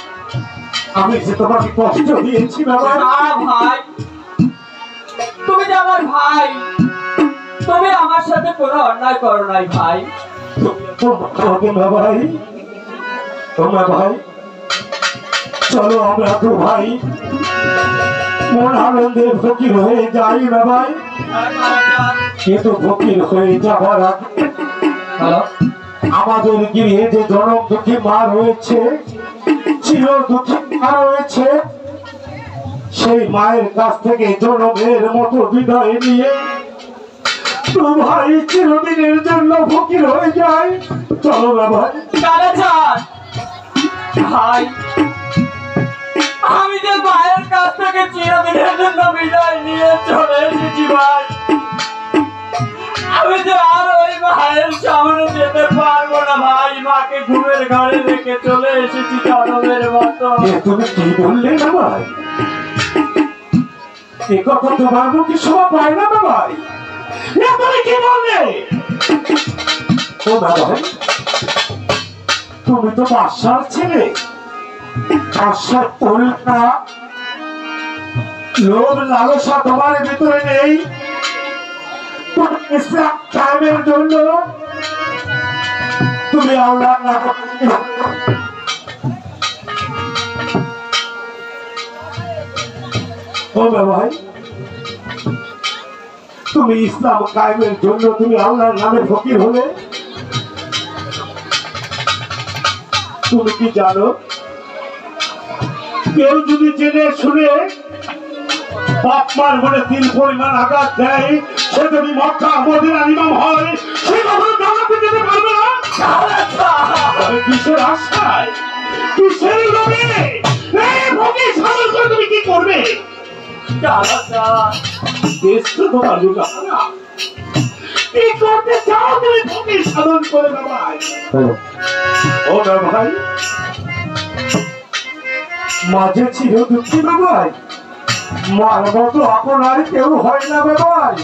আমি যে তোমাকে কষ্ট দিয়েছি বাবাই। না ভাই, তুমি যে আমার ভাই, তুমি আমার সাথে কোনো অন্যায় করো নাই ভাই। ভাই তোমার ভাই, চলো আমরা তো ভাই মন আনন্দে ফকির হয়ে যাই না ভাই, কিন্তু ফকির হয়ে যাবার আগে আমাদের গৃহে যে জনম দুঃখী মা রয়েছে, চির দুঃখী মা রয়েছে, সেই মায়ের কাছ থেকে জনমের মতো বিদায় নিয়ে তো ভাই চিরদিনের জন্য ফকির হয়ে যায়। চলো না ভাই। ভাই আমি যে মায়ের কাছ থেকে চিরদিনের জন্য বিদায় নিয়ে চলে এসেছি ভাই, আমি যে আর ওই মায়ের সামনে যেতে পারবো না ভাই। মাকে ঘুমের ঘরে রেখে চলে এসেছি জনমের মতো। তুমি কি বললে না ভাই? এ কথা তোমার মুখে শোভা পায় না ভাই। তুমি কি বললে? ও ভাই, তুমি তো বাদশার ছেলে। বাদশার পরীক্ষা লোভ লালসা তোমার ভিতরে নেই। ইসলাম কায়েমের জন্য তুমি আল্লাহ না ও ভাই, তুমি ইসলাম কায়েমের জন্য তুমি আল্লাহর নামে ফকির হলে। তুমি কি জানো, কেউ যদি জেনে শুনে বাপ মার বলে 3 পরিমাণ আঘাত দেয়, সে যদি মক্কা মদিনার ইমাম হয়, সে কখনো জান্নাতে যেতে পারবে না। কিসের আশায়, কিসের লোভে এই ফকির সাধন করে তুমি কি করবে? দেশ তো তোমার দুর্গা না, কি করতে চাও তুমি ফকির সাধন করে? ভাই ও ভাই, মাঝে ছিল দুঃখী ভাই, মার মতো আপনার কেউ হয় না ভাই।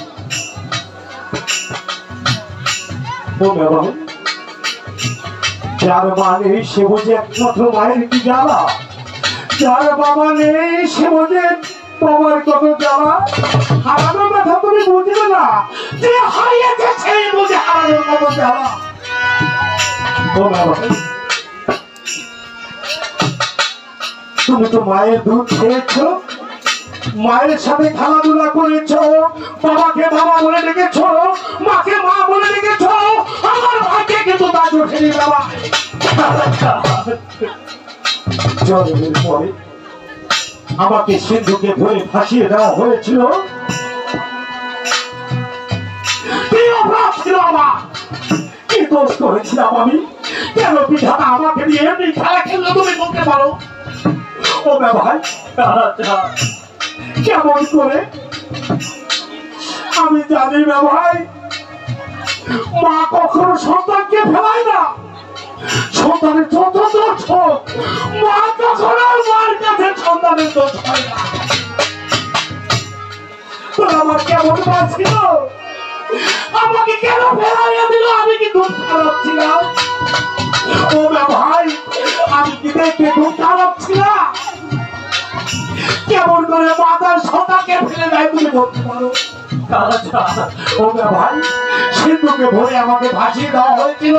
ও ভাই, যার মা নেই সে বোঝে একমাত্র মায়ের কি জ্বালা, যার বাবা নেই সে বোঝে তোমার কত জ্বালা। হারানোর কথা তুমি বুঝবে না, যে হারিয়েছে সেই বোঝে হারানোর কত জ্বালা। ও ভাই, তুমি তো মায়ের দুধ খেয়েছো, মায়ের সাথে খেলাধুলা করেছ, বাবাকে বাবা বলে ডেকেছ, মাকে মা বলে ডেকেছ, আমার ভাইকে কিন্তু দাজ ওঠেনি বাবা। জন্মের পরে আমাকে সিন্ধুকে ধরে ফাঁসিয়ে দেওয়া হয়েছিল। কি অপরাধ ছিল আমার? কি দোষ করেছিলাম আমি? কেন বিধাতা আমাকে নিয়ে এমনি খেলা খেললো তুমি বলতে পারো? ও ভাই, কেমন করে? আমি জানি না ভাই, মা কখনো সন্তানকে ফেলায় না। সন্তানের যত দোষ হোক, মা কখনো মার কাছে সন্তানের দোষ হয় না। আমার কেমন মা ছিল? আমাকে কেন ফেলাইয়া দিল? আমি কি দুধ খারাপ ছিলাম? ও ভাই, আমি কি দেখতে দুধ খারাপ ছিলাম? কেমন করে মাতার সন্তানকে ফেলে দেয় তুমি বলতে পারো? ও ভাই, সিন্ধুকে ভরে আমাকে ভাসিয়ে দেওয়া হয়েছিল।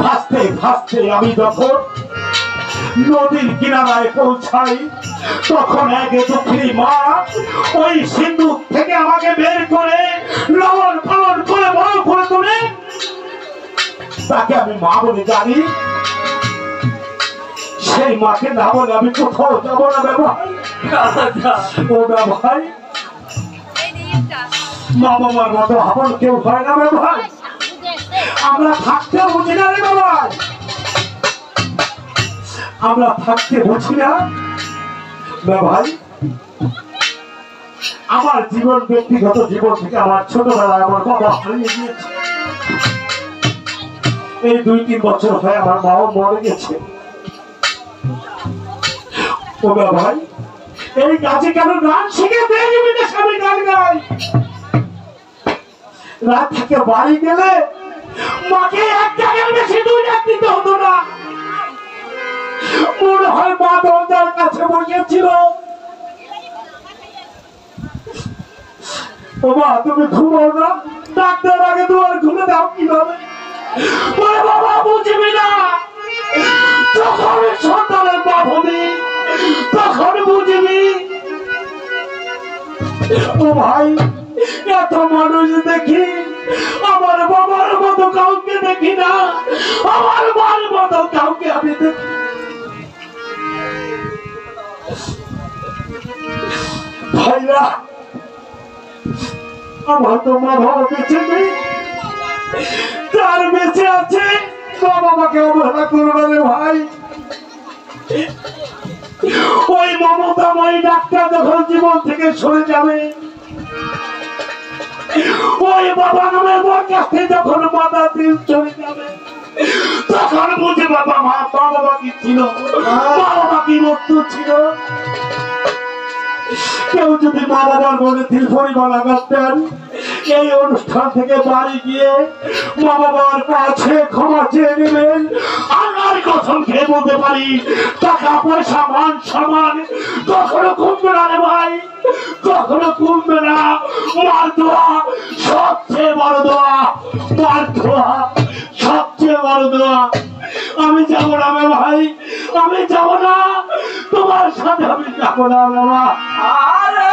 ভাসতে ভাসতে আমি যখন নদীর কিনারায় পৌঁছাই, তখন এক দুঃখী মা ওই সিন্ধু থেকে আমাকে বের করে লালন পালন করে বড় করে তোলে। তাকে আমি মা বলে জানি। সেই মাকে না বলে আমি কোথাও যাবো না ভাই। ও ভাই, মা বাবার মতো আপন কেউ হয় না ভাই। আমরা থাকতে বুঝি না রে ভাই, আমরা থাকতে বুঝি না ভাই। আমার জীবন, ব্যক্তিগত জীবন থেকে আমার ছোটবেলায় আমার বাবা হারিয়ে গিয়েছে। এই 2-3 বছর হয় আমার মাও মরে গেছে। ও ভাই, এই গাছে কেন গান শিখে দেয় স্বামী গান গাই? রাত থেকে বাড়ি গেলে মাকে 1 জায়গার বেশি 2 ডাক দিতে হতো না। মনে হয় মা দরজার কাছে বসেছিল। ও মা, তুমি ঘুমাও না? ডাক্তার আগে দুয়ার খুলে দাও কিভাবে? বাবা বুঝবি না, যখন সন্তানের বাপ হবি তখন বুঝবি। ও ভাই, এত মানুষ দেখি, আমার বাবার মতো কাউকে দেখি না, আমার মার মতো কাউকে আমি দেখি। ভাইরা, আমার তো মা বাবা বেঁচে নেই। যার বেঁচে আছে মা বাবাকে অবহেলা করো না রে ভাই। ওই মমতাময়ী ডাক্তার যখন জীবন থেকে সরে যাবে, ওই বাবা নামের বরখাস্তে যখন মাথা দিন চলে যাবে তখন বুঝে বাবা বাবা কি ছিল, বাবা কি মৃত্যু ছিল। কেউ যদি মা বাবার মনে তিল পরিমাণ আঘাত দেন, এই অনুষ্ঠান থেকে বাড়ি গিয়ে মা বাবার কাছে ক্ষমা চেয়ে নেবেন। আল্লাহর কসম খেয়ে বলতে পারি, টাকা পয়সা মান সম্মান কখনো কমবে না রে ভাই, কখনো কমবে না। মার দোয়া সবচেয়ে বড় দোয়া, মার দোয়া সবচেয়ে বড় দোয়া। আমি যাবো না রে ভাই, আমি যাবো না, তোমার সাথে আমি যাবো না বাবা। আরে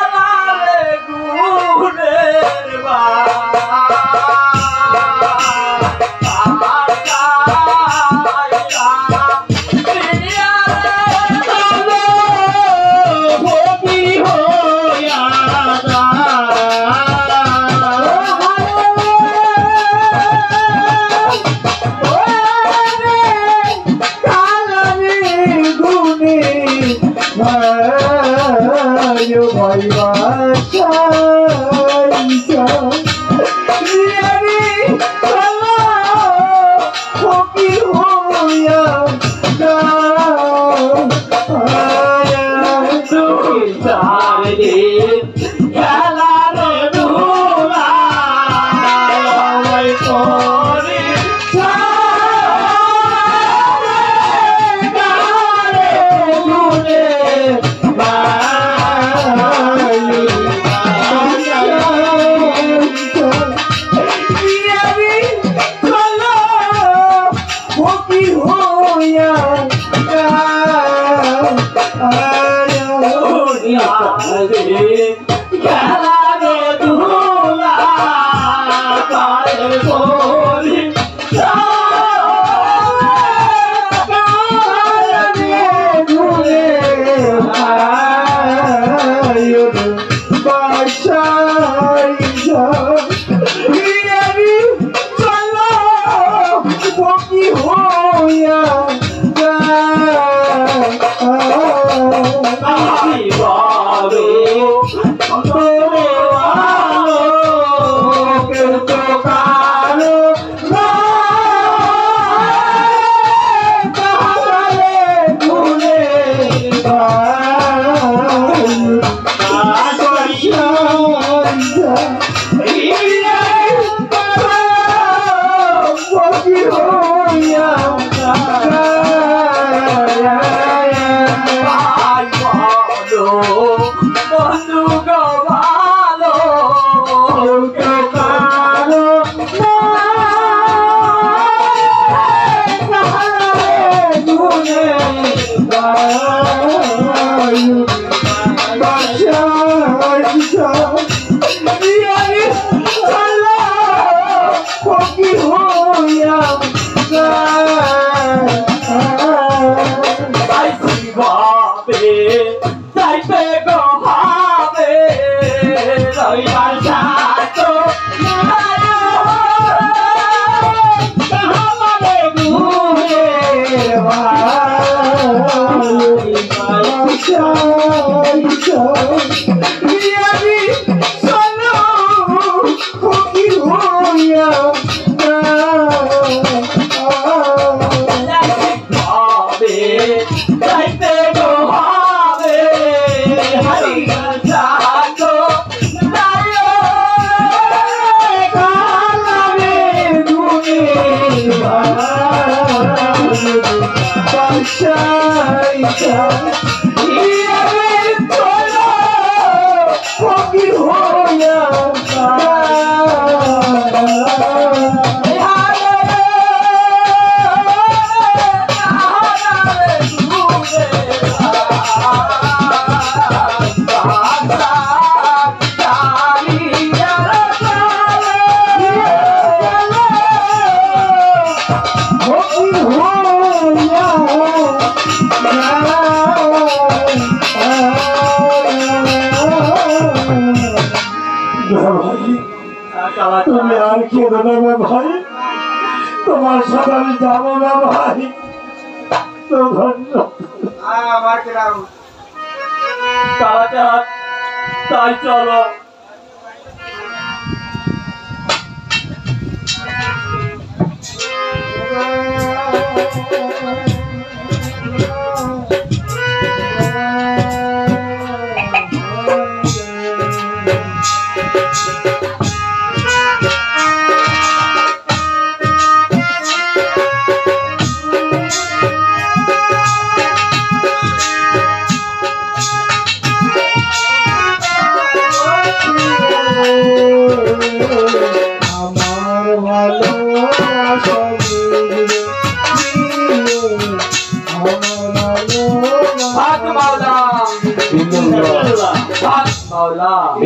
কালারে গুণের তুমি আর কেঁদো না ভাই, তোমার সাথে আমি যাবো না ভাই। কালাচাঁদ, তাই চলো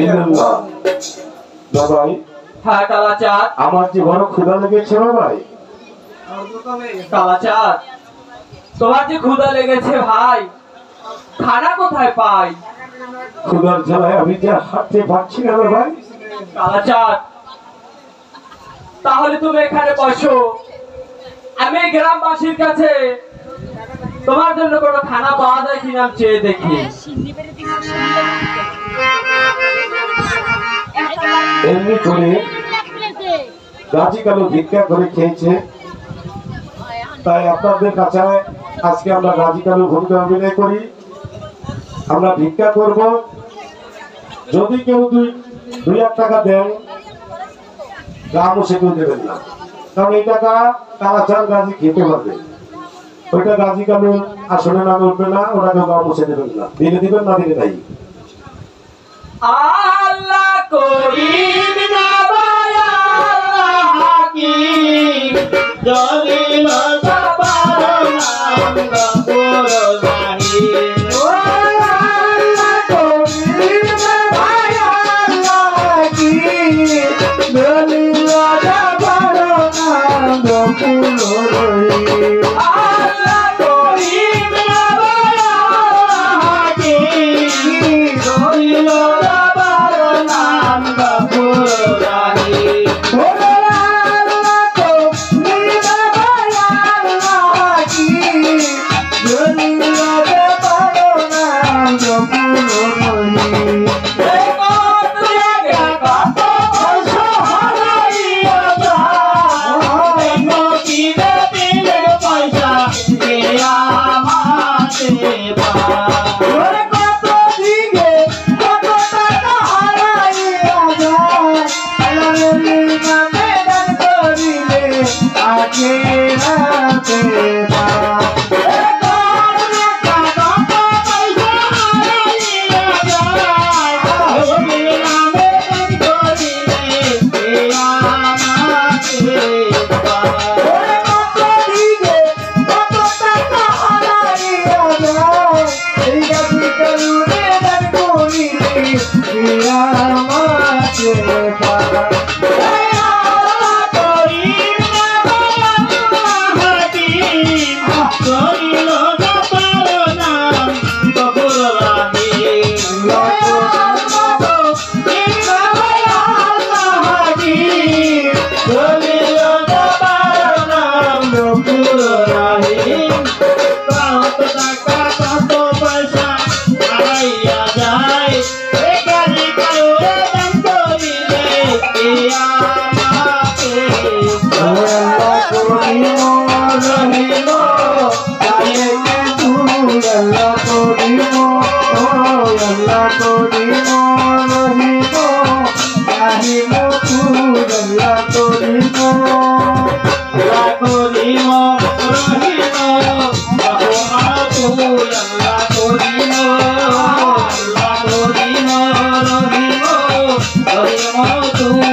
ইল্লাল্লাহ। বাবাই, হ্যাঁ কালাচাঁদ, আমার যে বড় ক্ষুধা লেগেছে বাবাই। কালাচাঁদ, তোমার যে ক্ষুধা লেগেছে ভাই, খানা কোথায় পাই? ক্ষুধার জ্বালায় আমি যে হাঁটতে পারছি না বাবাই। কালাচাঁদ, তাহলে তুমি এখানে বসো, আমি গ্রামবাসীর কাছে তোমার জন্য কোনো খানা পাওয়া যায় কিনা আমি চেয়ে দেখি। এমনি করে গাছি কালো ভিক্ষা করে খেয়েছে, তাই আপনাদের কাছে আজকে আমরা গাছি কালো ভূমিকা অভিনয় করি। আমরা ভিক্ষা করব, যদি কেউ দুই এক টাকা দেন, গামও সে কেউ দেবেন না, কারণ এই টাকা কালাচাঁদ গাছি খেতে পারবে। ওইটা গাছি কালো আসলে নামে উঠবে না, ওটা কেউ গাও মুছে দেবেন না, দিলে দিবেন না দিলে নাই। আল্লাহ করিম না ভাই, আল্লাহ হাকিম, জলিল জব্বার নাম গফুর রহিম। আল্লাহ করিম না ভাই, আল্লাহ হাকিম, জলিল জব্বার নাম গফুর রহিম। আল্লাহ করিম না ভাই, আল্লাহ হাকিম, জলিল tu